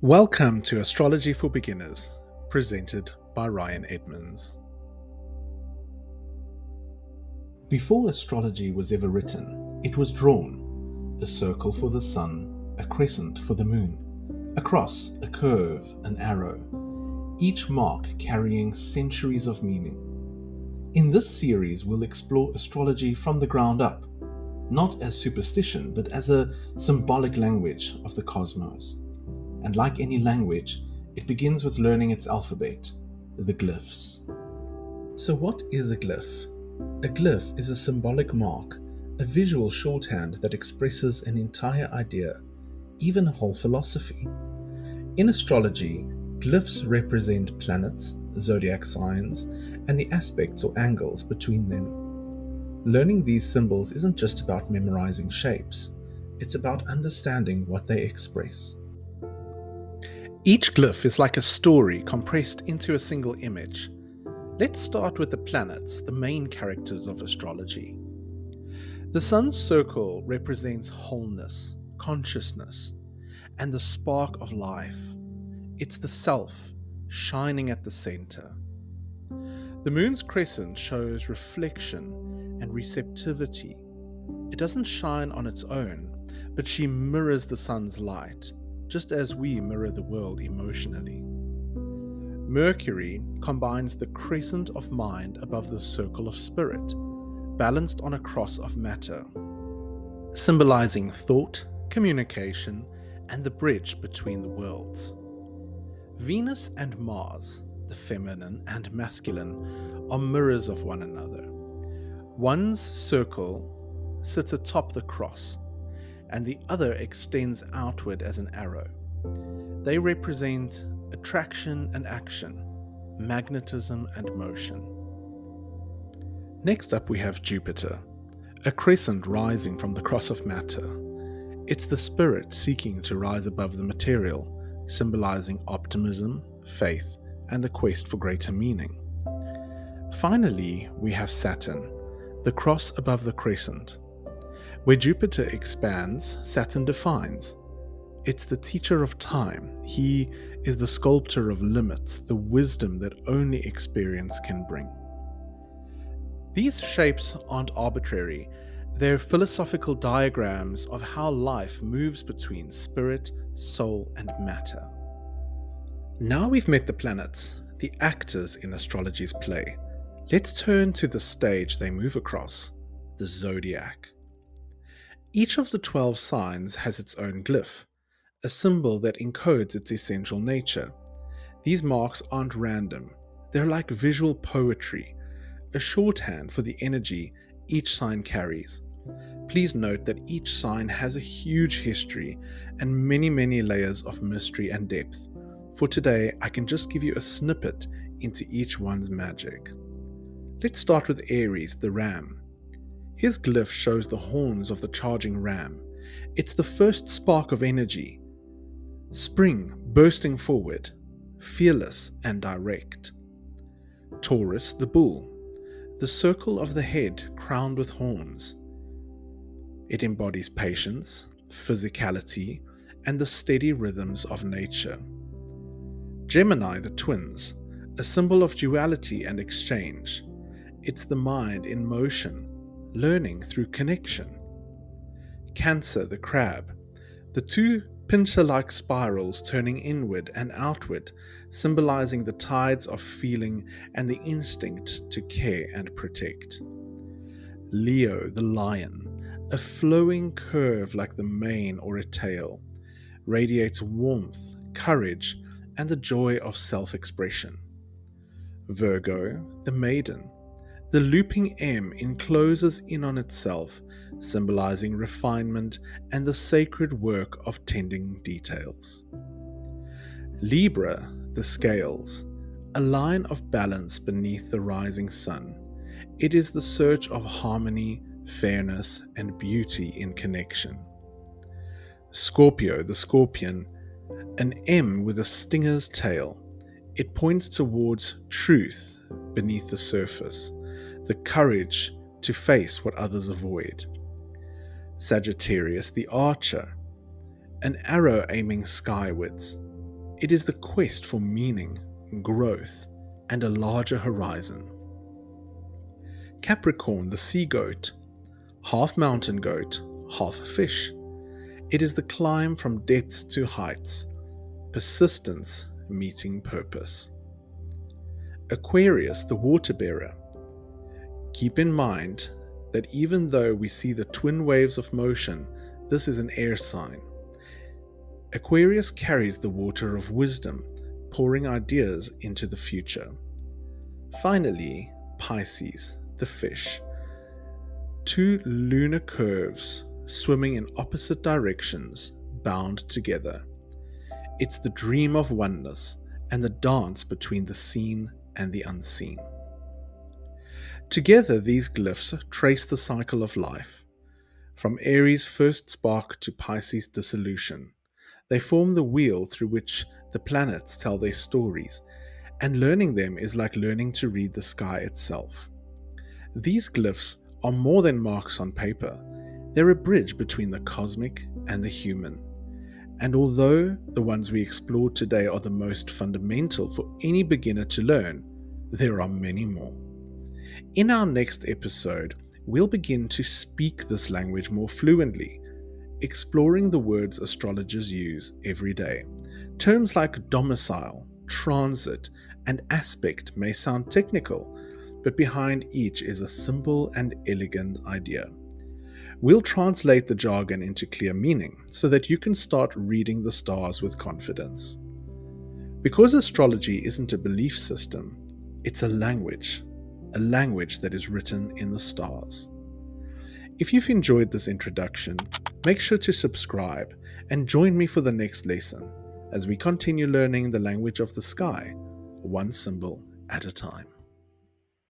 Welcome to Astrology for Beginners, presented by Ryan Edmonds. Before astrology was ever written, it was drawn: a circle for the sun, a crescent for the moon, a cross, a curve, an arrow, each mark carrying centuries of meaning. In this series, we'll explore astrology from the ground up, not as superstition, but as a symbolic language of the cosmos. And like any language, it begins with learning its alphabet, the glyphs. So what is a glyph? A glyph is a symbolic mark, a visual shorthand that expresses an entire idea, even a whole philosophy. In astrology, glyphs represent planets, zodiac signs, and the aspects or angles between them. Learning these symbols isn't just about memorizing shapes, it's about understanding what they express. Each glyph is like a story compressed into a single image. Let's start with the planets, the main characters of astrology. The sun's circle represents wholeness, consciousness, and the spark of life. It's the self, shining at the center. The moon's crescent shows reflection and receptivity. It doesn't shine on its own, but she mirrors the sun's light, just as we mirror the world emotionally. Mercury combines the crescent of mind above the circle of spirit, balanced on a cross of matter, symbolizing thought, communication, and the bridge between the worlds. Venus and Mars, the feminine and masculine, are mirrors of one another. One's circle sits atop the cross, and the other extends outward as an arrow. They represent attraction and action, magnetism and motion. Next up we have Jupiter, a crescent rising from the cross of matter. It's the spirit seeking to rise above the material, symbolizing optimism, faith, and the quest for greater meaning. Finally, we have Saturn, the cross above the crescent. Where Jupiter expands, Saturn defines. It's the teacher of time. He is the sculptor of limits, the wisdom that only experience can bring. These shapes aren't arbitrary. They're philosophical diagrams of how life moves between spirit, soul, and matter. Now we've met the planets, the actors in astrology's play. Let's turn to the stage they move across, the Zodiac. Each of the 12 signs has its own glyph, a symbol that encodes its essential nature. These marks aren't random, they're like visual poetry, a shorthand for the energy each sign carries. Please note that each sign has a huge history and many layers of mystery and depth. For today, I can just give you a snippet into each one's magic. Let's start with Aries, the ram. His glyph shows the horns of the charging ram. It's the first spark of energy. Spring bursting forward, fearless and direct. Taurus, the bull. The circle of the head crowned with horns. It embodies patience, physicality, and the steady rhythms of nature. Gemini, the twins. A symbol of duality and exchange. It's the mind in motion, learning through connection. Cancer, the crab. The two pincer-like spirals turning inward and outward, symbolizing the tides of feeling and the instinct to care and protect. Leo, the lion. A flowing curve like the mane or a tail, radiates warmth, courage, and the joy of self-expression. Virgo, the maiden. The looping M encloses in on itself, symbolizing refinement and the sacred work of tending details. Libra, the scales, a line of balance beneath the rising sun. It is the search of harmony, fairness, and beauty in connection. Scorpio, the scorpion, an M with a stinger's tail. It points towards truth beneath the surface, the courage to face what others avoid. Sagittarius, the archer, an arrow aiming skywards, It is the quest for meaning, growth, and a larger horizon. Capricorn, the sea goat, half mountain goat, half fish. It is the climb from depths to heights, persistence meeting purpose. Aquarius, the water bearer. Keep in mind that even though we see the twin waves of motion, this is an air sign. Aquarius carries the water of wisdom, pouring ideas into the future. Finally, Pisces, the fish. Two lunar curves swimming in opposite directions, bound together. It's the dream of oneness and the dance between the seen and the unseen. Together, these glyphs trace the cycle of life, from Aries' first spark to Pisces' dissolution. They form the wheel through which the planets tell their stories, and learning them is like learning to read the sky itself. These glyphs are more than marks on paper. They're a bridge between the cosmic and the human. And although the ones we explored today are the most fundamental for any beginner to learn, there are many more. In our next episode, we'll begin to speak this language more fluently, exploring the words astrologers use every day. Terms like domicile, transit, and aspect may sound technical, but behind each is a simple and elegant idea. We'll translate the jargon into clear meaning so that you can start reading the stars with confidence. Because astrology isn't a belief system, it's a language that is written in the stars. If you've enjoyed this introduction, make sure to subscribe and join me for the next lesson as we continue learning the language of the sky, one symbol at a time.